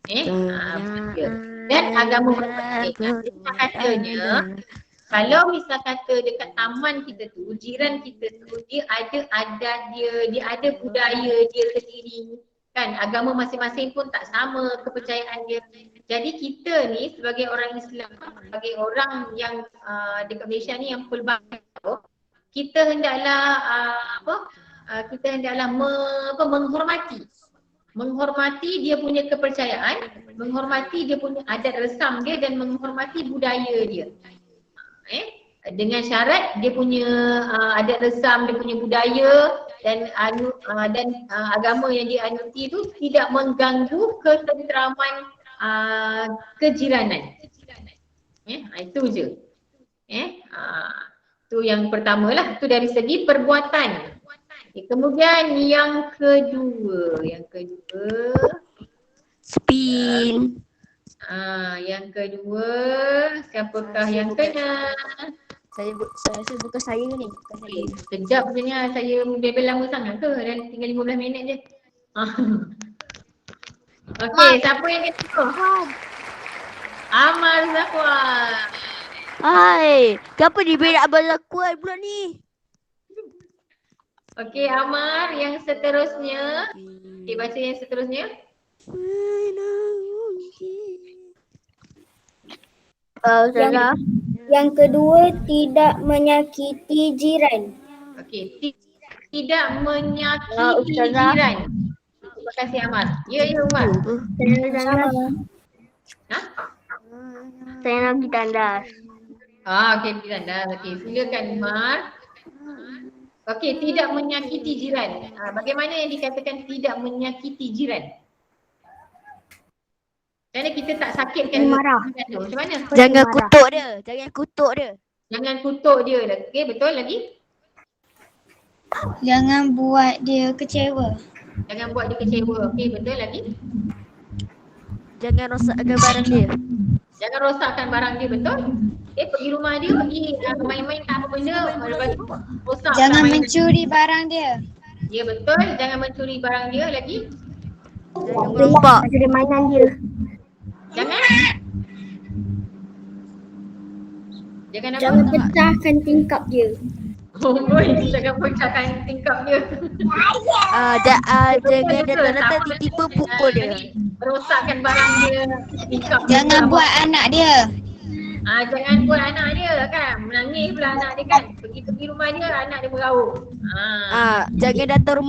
Budaya. Dan agama masing-masing. Katanya, kalau misal kata dekat taman kita tu, jiran kita tu, dia ada adat dia, dia ada budaya dia sendiri. Kan, agama masing-masing pun tak sama kepercayaan dia. Jadi kita ni sebagai orang Islam, sebagai orang yang dekat Malaysia ni yang full bank, kita hendaklah menghormati dia punya kepercayaan, menghormati dia punya adat resam dia dan menghormati budaya dia. Dengan syarat dia punya adat resam, dia punya budaya dan agama yang dia anuti tu tidak mengganggu ketenteraman kejiranan. Itu je. Tu yang pertama lah, tu dari segi perbuatan. Kemudian yang kedua Spin. Yang kedua, siapakah yang kena? Saya rasa bukan saya ni. Bukan saya. Sekejap sebenarnya, saya bebel lama sangat ke? Dan tinggal 15 minit je. Okey, siapa yang kena? Amal Zafwan. Hai, kenapa dia berak Abang Zakuan pula ni? Okey, Amar, yang seterusnya. Okey, baca yang seterusnya. Yang kedua, tidak menyakiti jiran. Okey, tidak menyakiti jiran. Terima kasih Amar. Ya, Umar. Saya nak pergi tandas. Okey, pergi tandas. Okey, silakan Umar. Okey, tidak menyakiti jiran. Bagaimana yang dikatakan tidak menyakiti jiran? Kerana kita tak sakitkan Marah. jiran tu. Macam mana? Jangan kutuk dia. Jangan kutuk dia. Okey, betul lagi? Jangan buat dia kecewa. Jangan buat dia kecewa. Okey, betul lagi? Jangan rosakkan barang dia. Jangan rosakkan barang dia, betul? Pergi rumah dia, pergi main-main tak apa benda, lepas tu rosak. Jangan mencuri barang dia. Ya, betul, jangan mencuri barang dia lagi. Jangan merompak. Dari mainan dia. Jangan apa? Jangan pecahkan tingkap dia. Jangan pecahkan tingkap dia. Jangan datang-datang tiba-tiba pukul dia. Merosakkan barang dia, tingkap dia. Jangan buat anak dia. Jangan buat anak dia kan. Menangis pula anak dia kan. Pergi rumah dia, anak dia berauk. Jangan datang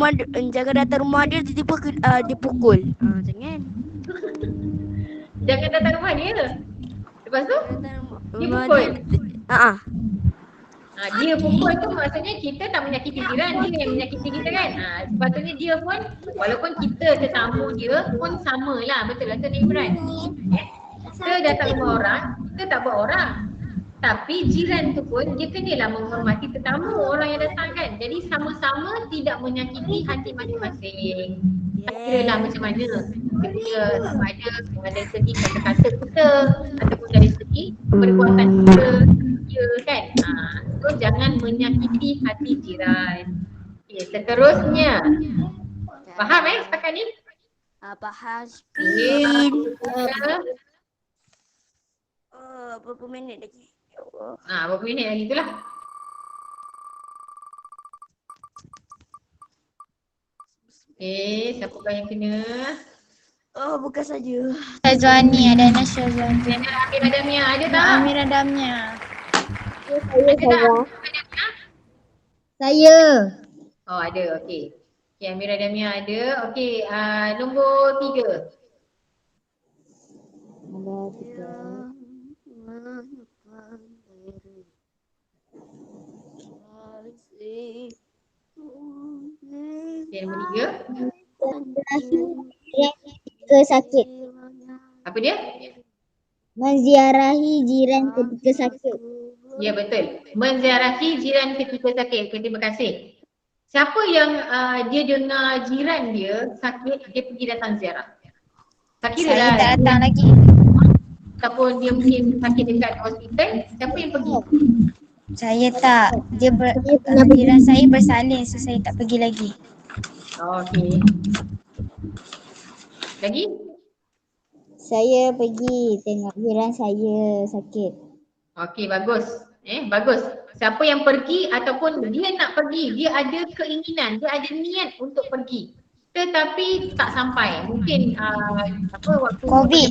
rumah dia tiba-tiba dia pukul. Jangan. Jangan datang rumah dia. Lepas tu dia pukul. Dia pukul tu maksudnya kita tak menyakiti jiran, dia yang menyakiti kita kan. Sepatutnya dia pun, walaupun kita tetamu dia pun samalah, betul lah tu Imran. Kita datang rumah orang, kita tak buat orang. Tapi jiran tu pun dia kenalah menghormati tetamu orang yang datang kan. Jadi sama-sama tidak menyakiti hati masing-masing. Tak kira lah macam mana. Ketika ada dari segi kata-kata kita ataupun dari segi perbuatan kita, kan. So jangan menyakiti hati jiran. Okay, seterusnya. Faham setakat ni? Faham. Berapa minit lagi? Ya Allah. Berapa minit lagi itulah. Siapakah yang kena? Bukan saja. Syazwani ada anak Syazwani. Amira Damia ada tak? Amira Damia. Saya. Ada, okey. Okey, Amira Damia ada. Okey, nombor 3. Okey, nombor 3. Ke sakit. Apa dia? Menziarahi jiran ketika sakit. Ya, betul. Menziarahi jiran ketika sakit. Okay, terima kasih. Siapa yang dia dengar jiran dia sakit, dia pergi datang ziarah? Tak kira Saya lah tak datang lagi. ataupun dia mungkin sakit dekat hospital, siapa yang pergi? Saya tak. Jiran saya bersalin, so saya tak pergi lagi. Okey. Lagi? Saya pergi tengok jiran saya sakit. Okey, bagus. Bagus. Siapa yang pergi ataupun dia nak pergi, dia ada keinginan, dia ada niat untuk pergi. Tetapi tak sampai. Mungkin waktu COVID.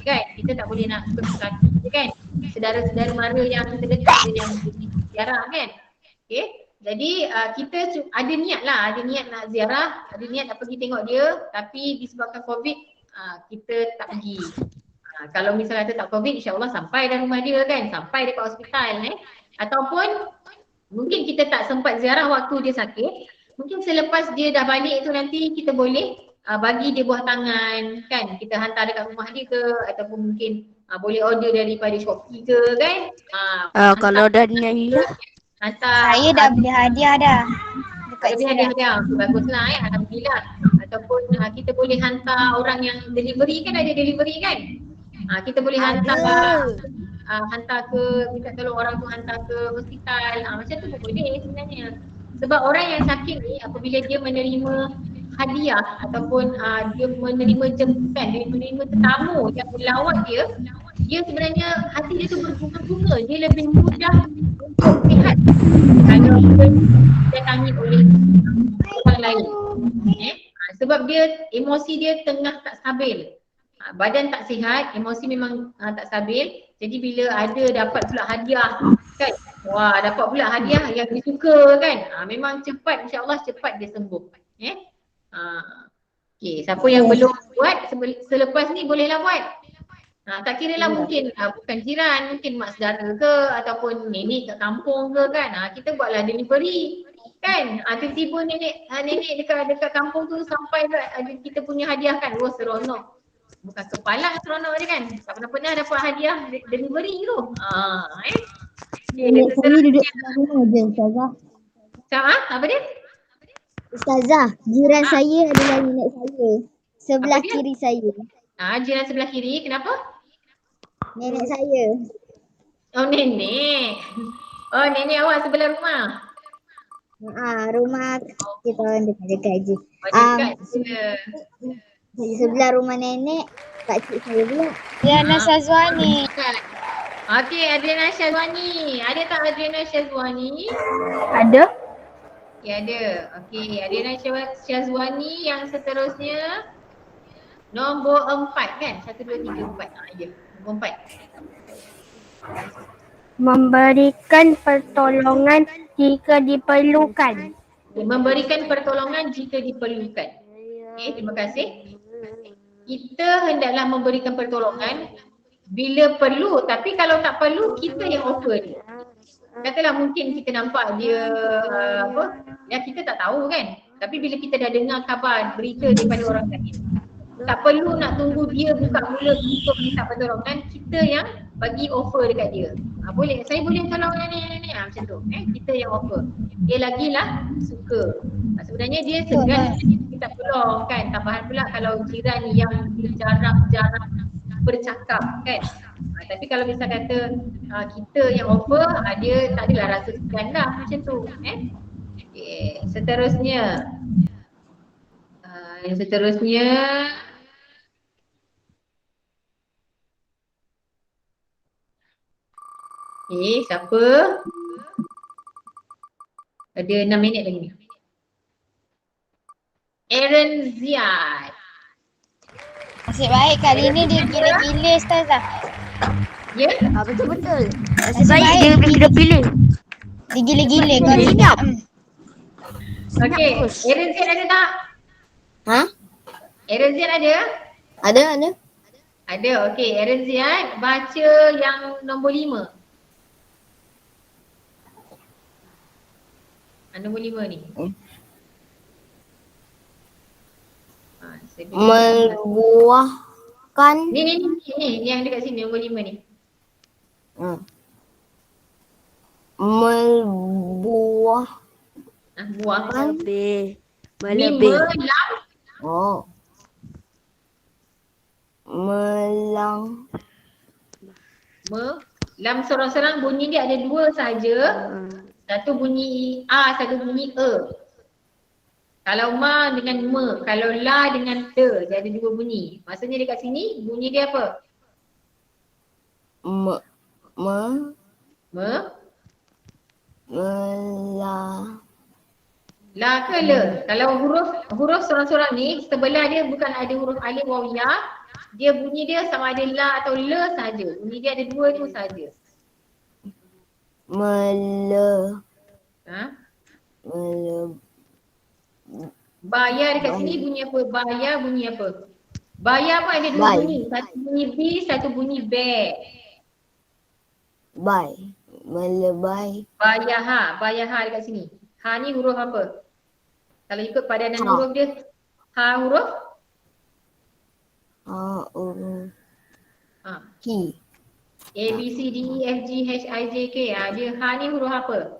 kan, kita tak boleh nak susah hati kan. Saudara-saudara mara yang terdekat je yang ziarah kan. Okey. Jadi kita ada niat lah, ada niat nak ziarah, ada niat nak pergi tengok dia, tapi disebabkan COVID kita tak pergi. Kalau misalnya kata tak COVID, insyaAllah sampai dah rumah dia kan, sampai dekat hospital ataupun mungkin kita tak sempat ziarah waktu dia sakit, mungkin selepas dia dah balik tu nanti kita boleh bagi dia buah tangan kan, kita hantar dekat rumah dia ke, ataupun mungkin boleh order daripada Shopee ke kan. Kalau dah niat hilang. Hantar Saya dah beli hadiah dah. Dekat lebih jiran. hadiah. Baguslah Alhamdulillah. Ataupun kita boleh hantar orang yang delivery kan, ada delivery kan. Kita boleh hantar ke, minta tolong orang tu hantar ke hospital. Macam tu pun boleh sebenarnya. Sebab orang yang sakit ni apabila dia menerima hadiah ataupun dia menerima jemputan, dia menerima tetamu yang melawat dia, dia sebenarnya hati dia tu berbunga-bunga, dia lebih mudah untuk sihat kalau dia didatangi oleh orang lain. Sebab dia emosi dia tengah tak stabil. Badan tak sihat, emosi memang tak stabil. Jadi bila ada dapat pula hadiah kan, wah dapat pula hadiah yang dia suka kan, memang cepat, insyaAllah cepat dia sembuh. Okay, siapa yang belum buat selepas ni bolehlah buat. Tak kira lah mungkin bukan jiran, mungkin mak saudara ke ataupun nenek kat kampung ke kan, kita buatlah delivery kan. Tiba-tiba nenek dekat kampung tu sampai kita punya hadiah kan, wah seronok. Bukan kepala seronok dia kan, tak pernah dapat hadiah delivery tu. Nenek saya duduk sebelah rumah je, Ustazah. Apa dia? Ustazah, jiran saya adalah nenek saya. Sebelah Apa dia? kiri saya. Jiran sebelah kiri, kenapa? Nenek saya. Oh nenek. Oh nenek awak sebelah rumah. Rumah kita orang dekat-dekat je. Dekat je. Sebelah rumah nenek, pakcik saya pula. Diana Syazwani. Okey, Adriana Syazwani. Ada tak Adriana Syazwani? Ada. Ya ada. Okey, Adriana Syazwani yang seterusnya nombor 4 kan? 1, 2, 3, 4. Ya, nombor 4. Memberikan pertolongan jika diperlukan. Memberikan pertolongan jika diperlukan. Okey, terima kasih. Kita hendaklah memberikan pertolongan bila perlu, tapi kalau tak perlu kita yang offer dia. Katalah mungkin kita nampak dia kita tak tahu kan, tapi bila kita dah dengar kabar berita daripada orang lain, tak perlu nak tunggu dia buka mulut untuk minta pertolongan, kita yang bagi offer dekat dia. Boleh, saya boleh tolong nenek macam tu. Kita yang offer. Dia lagilah suka. Sebenarnya dia segan kita tolong kan. Tambahan pula kalau jiran yang jarang-jarang bercakap kan. Tapi kalau misal kata kita yang offer, dia tak adalah rasa segan lah macam tu. Okay. Seterusnya siapa? Ada 6 minit lagi ni. Aaron Ziad. Nasib baik kali ni dia gila-gila Ustazah. Ya? Betul-betul. Nasib Baik dia baik kena pilih. dia gila-gila kau tidak. Okey, Aaron Ziad ada tak? Aaron Ziad ada? Ada. Ada, okey. Aaron Ziad baca yang nombor 5. Nombor 5 ni. Berbuah Ni yang dekat sini nombor 5 ni. Melbuah. Buah. Lebih. Ni Melebih. melam. Oh. Melang. Lam sorang-sorang bunyi dia ada 2 saja. Satu bunyi A, satu bunyi E. Kalau ma dengan me, kalau la dengan te, dia ada 2 bunyi. Maksudnya dekat sini bunyi dia apa? Melang. La ke le? Kalau huruf sorang-sorang ni sebelah dia bukan ada huruf alif waw ya. Dia bunyi dia sama ada la atau le saja. Bunyi dia ada 2 tu saja. Baya dekat sini bunyi apa? Baya bunyi apa? Baya pun ada 2 bunyi. Satu bunyi B, satu bunyi be. Melebai. Baya dekat sini. Ha ni huruf apa? Kalau ikut padanan huruf dia, ha huruf? Hi. A, B, C, D, E, F, G, H, I, J, K. Dia ha ni huruf apa?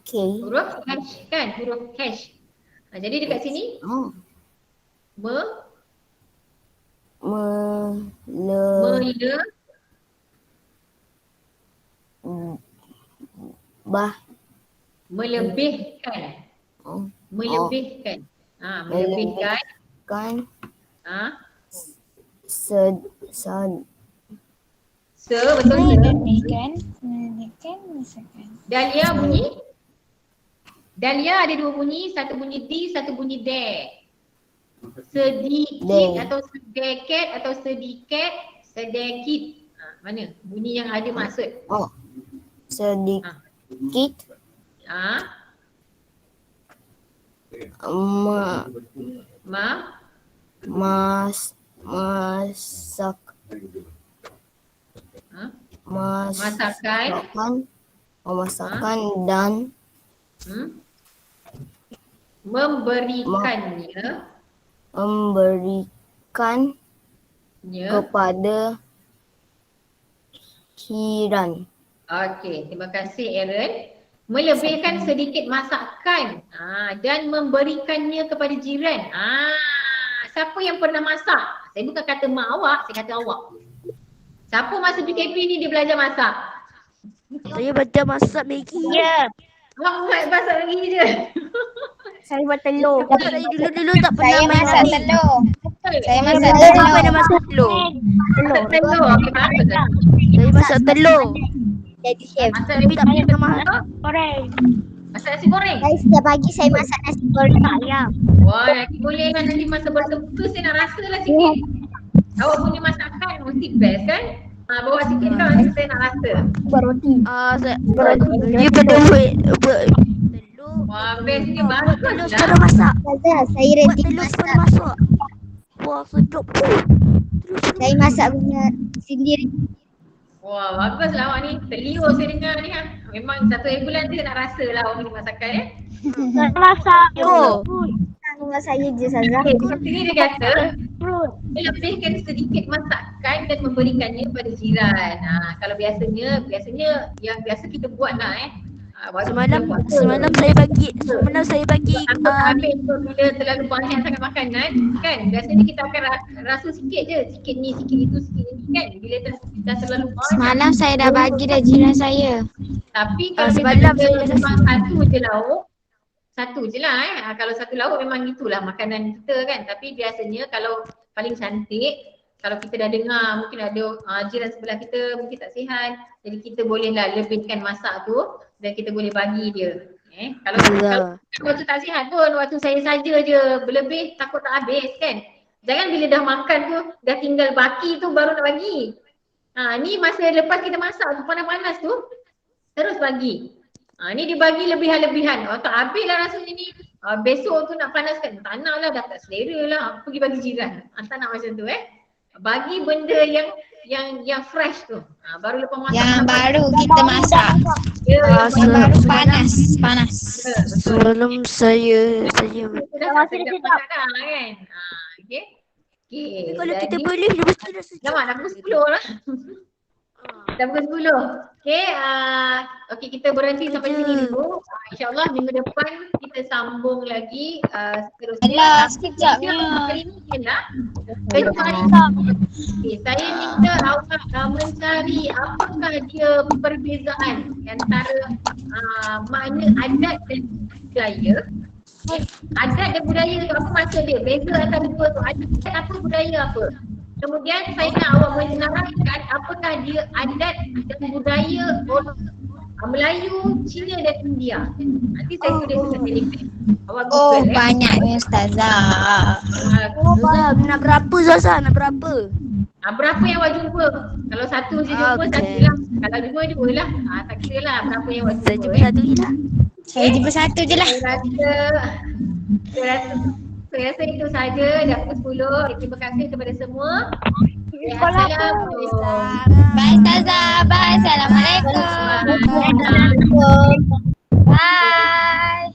K. Huruf H kan? Huruf H. Jadi dekat sini melebihkan. Melebihkan. Melebihkan. Betul Melebihkan. Misalkan. Dahlia bunyi? Dahlia ada 2 bunyi, satu bunyi D, satu bunyi D. Sedikit atau sedikit atau sedikit, sedikit. Mana? Bunyi yang ada maksud. Sedikit. Masak. Masakan dan memberikannya kepada jiran. Okey, terima kasih Aaron. Melebihkan sedikit masakan dan memberikannya kepada jiran. Siapa yang pernah masak? Saya bukan kata mak awak, saya kata awak. Siapa masa PKP ni dia belajar masak? Saya belajar masak Maggi. Ya. Awak buat masak lagi je. Saya buat telur. Saya dulu tak pernah Saya main masak Maggi. telur. Saya masak Saya telur. tak pernah masak telur. Masak telur. Okey, bagus dah. Saya masak telur. Jadi chef. Masak Tapi tak pernah masak. Goreng. Masak nasi goreng. Guys, setiap pagi saya masak nasi goreng. Wah, nanti boleh kan nanti masa berbuka saya nak rasa lah sikit. Awak punya masakan mesti best kan? Bawa sikit kan nanti saya nak rasa. Dia telur. Wah, best ni bagus Telur lah. cara masak. Ustazah, saya Buat rating telur masak. cara masak. Wah, sedap. Saya masak punya sendiri. Wah, bagus lah awak ni. Terliur saya dengar ni ha. Memang 1 bulan dia nak rasa lah awak punya masakan Saya masak. Rumah saya je Ustazah. Seperti ni dia kata, melebihkan sedikit masakan dan memberikannya kepada jiran. Kalau biasanya yang biasa kita buat lah Semalam saya bagi takut habis tu bila terlalu banyak sangat makanan kan. Biasanya kita akan rasa sikit je, sikit ni, sikit itu, sikit ni kan. Bila dah terlalu banyak. Semalam saya dah bagi dah jiran saya. Tapi kalau semalam kita saya memang satu je lah kalau satu lauk memang gitulah makanan kita kan. Tapi biasanya kalau paling cantik, kalau kita dah dengar mungkin ada jiran sebelah kita mungkin tak sihat, jadi kita bolehlah lebihkan masak tu dan kita boleh bagi dia. Kalau waktu tak sihat pun, waktu saya saja je berlebih takut tak habis kan. Jangan bila dah makan tu dah tinggal baki tu baru nak bagi. Ni masa lepas kita masak tu panas-panas tu terus bagi. Ni dia bagi lebihan-lebihan. Tak habis lah rasanya ni. Besok tu nak panaskan. Tak nak lah, dah tak selera lah. Pergi bagi jiran. Tak nak macam tu Bagi benda yang fresh tu. Baru lepas masak. Yang baru kita masak. Yang baru panas. Semalam saya dah sedap masak dah kan. Okey. Okey. Kalau kita Jadi boleh dia mesti dah sejam. dah pukul 10 lah. Dah pukul 10. Okey, okey kita berhenti sampai sini dulu. InsyaAllah minggu depan kita sambung lagi seterusnya. Alah, sekejapnya. Hari ni je lah. Okay, saya minta awak mencari apakah dia perbezaan antara makna adat dan budaya. Adat dan budaya tu apa maksud dia? Beza antara dua tu. Adat apa, budaya apa? Kemudian saya nak awak menerangkan apakah dia adat dan budaya orang Melayu, Cina dan India. Nanti saya tulis dekat Telegram. Awak Oh, Google banyaknya Ustazah. Zaza, nak berapa Zaza? Nak berapa? Berapa yang awak jumpa? Kalau satu je jumpa, Okey. satu lah. Kalau dua lah. Tak kira lah berapa yang awak Saya jumpa. jumpa satu je lah. Saya jumpa satu je lah. Saya rasa itu saja. Dah pukul 10. Terima kasih kepada semua. Assalamualaikum. Bye Ustazah. Bye. Assalamualaikum. Bye.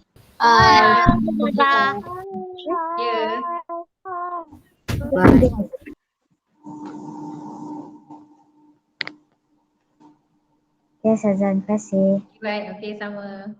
Ya. Ya, Ustazah, terima kasih. Baik, okey sama.